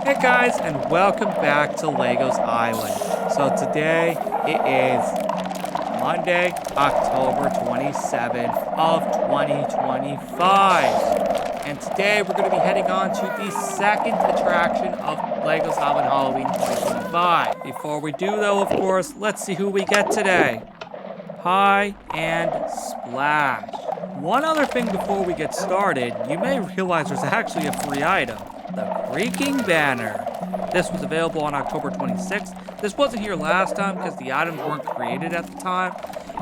Hey guys, and welcome back to Legos Island. So today it is Monday, October 27th of 2025. And today we're going to be heading on to the second attraction of Legos Island Halloween 2025. Before we do though, of course, let's see who we get today. Hi and Splash. One other thing before we get started, you may realize there's actually a free item. The Creaking Banner. This was available on October 26th. This wasn't here last time because the items weren't created at the time,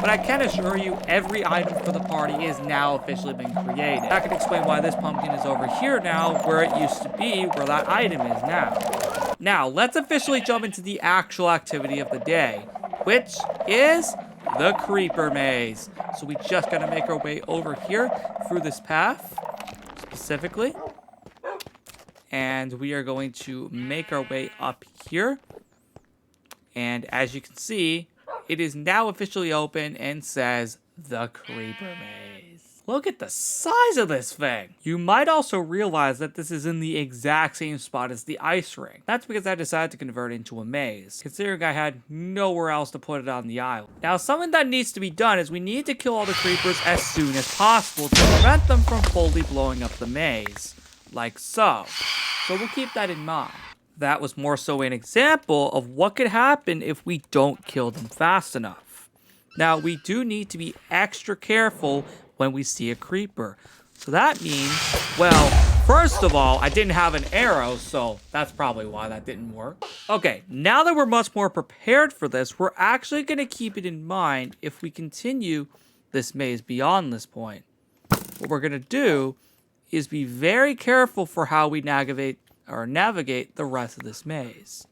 but I can assure you every item for the party is now officially been created. I can explain why this pumpkin is over here now, where it used to be, where that item is now. Now, let's officially jump into the actual activity of the day, which is the Creeper Maze. So we just gotta make our way over here through this path, specifically. And we are going to make our way up here. And as you can see, it is now officially open and says the Creeper Maze. Look at the size of this thing. You might also realize that this is in the exact same spot as the ice ring. That's because I decided to convert it into a maze, considering I had nowhere else to put it on the island. Now, something that needs to be done is we need to kill all the creepers as soon as possible to prevent them from fully blowing up the maze, like so. So we'll keep that in mind. That was more so an example of what could happen if we don't kill them fast enough. Now, we do need to be extra careful when we see a creeper. So that means, well, first of all, I didn't have an arrow, so that's probably why that didn't work. Okay, now that we're much more prepared for this, we're actually going to keep it in mind if we continue this maze beyond this point. What we're going to do is be very careful for how we navigate the rest of this maze.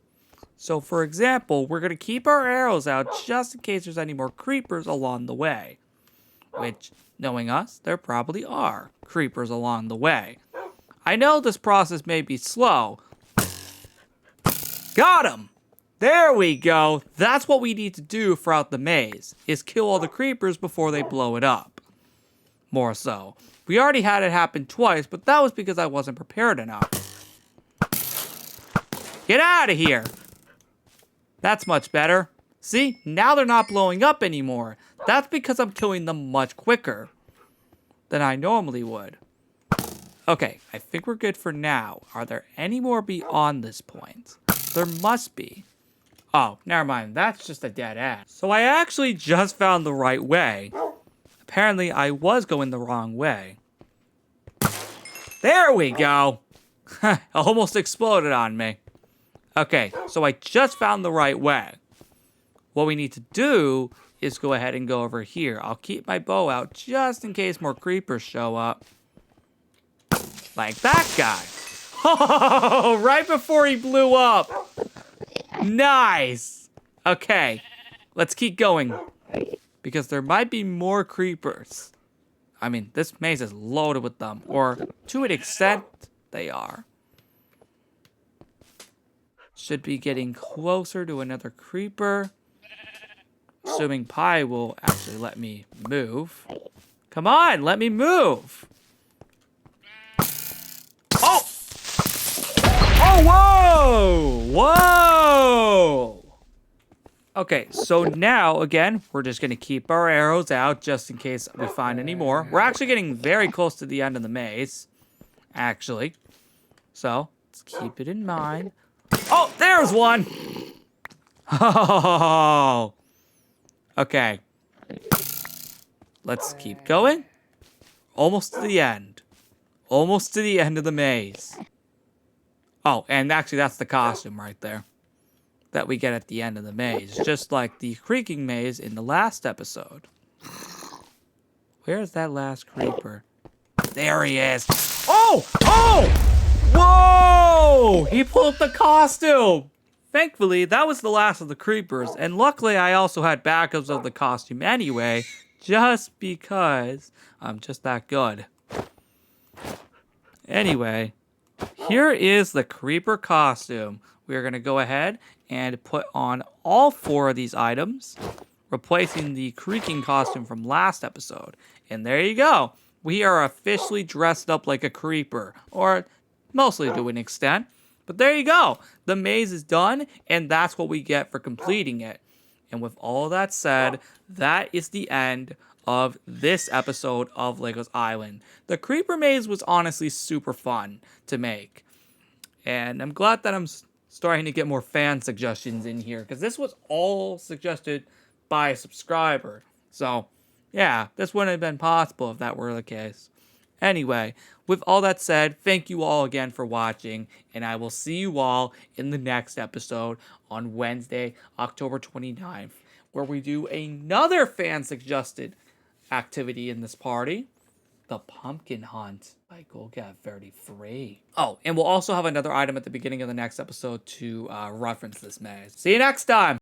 So for example, we're going to keep our arrows out just in case there's any more creepers along the way. Which, knowing us, there probably are creepers along the way. I know this process may be slow. Got him! There we go. That's what we need to do throughout the maze, is kill all the creepers before they blow it up. More so. We already had it happen twice, but that was because I wasn't prepared enough. Get out of here! That's much better. See, now they're not blowing up anymore. That's because I'm killing them much quicker than I normally would. Okay, I think we're good for now. Are there any more beyond this point? There must be. Oh, never mind. That's just a dead end. So I actually just found the right way. Apparently, I was going the wrong way. There we go. Almost exploded on me. Okay, so I just found the right way. What we need to do is go ahead and go over here. I'll keep my bow out just in case more creepers show up. Like that guy. Oh, right before he blew up. Nice. Okay, let's keep going. Because there might be more creepers. I mean, this maze is loaded with them. Or, to an extent, they are. Should be getting closer to another creeper. Assuming Pi will actually let me move. Come on, let me move. Oh! Oh, whoa! Whoa! Okay, so now, again, we're just going to keep our arrows out just in case we find any more. We're actually getting very close to the end of the maze. Actually. So, let's keep it in mind. Oh, there's one! Oh! Okay. Let's keep going. Almost to the end. Almost to the end of the maze. Oh, and actually that's the costume right there. That we get at the end of the maze. Just like the creaking maze in the last episode. Where's that last creeper? There he is. Oh! Oh! Whoa! He pulled the costume! Thankfully, that was the last of the creepers, and luckily I also had backups of the costume anyway, just because I'm just that good. Anyway, here is the creeper costume. We are going to go ahead and put on all 4 of these items, replacing the creaking costume from last episode. And there you go. We are officially dressed up like a creeper, or mostly to an extent. But there you go. The maze is done, and that's what we get for completing it. And with all that said, that is the end of this episode of Lego's Island. The Creeper Maze was honestly super fun to make. And I'm glad that I'm starting to get more fan suggestions in here, because this was all suggested by a subscriber. So, yeah, this wouldn't have been possible if that were the case. Anyway, with all that said, thank you all again for watching, and I will see you all in the next episode on Wednesday, October 29th, where we do another fan-suggested activity in this party, the Pumpkin Hunt by Golgat33. Oh, and we'll also have another item at the beginning of the next episode to reference this maze. See you next time!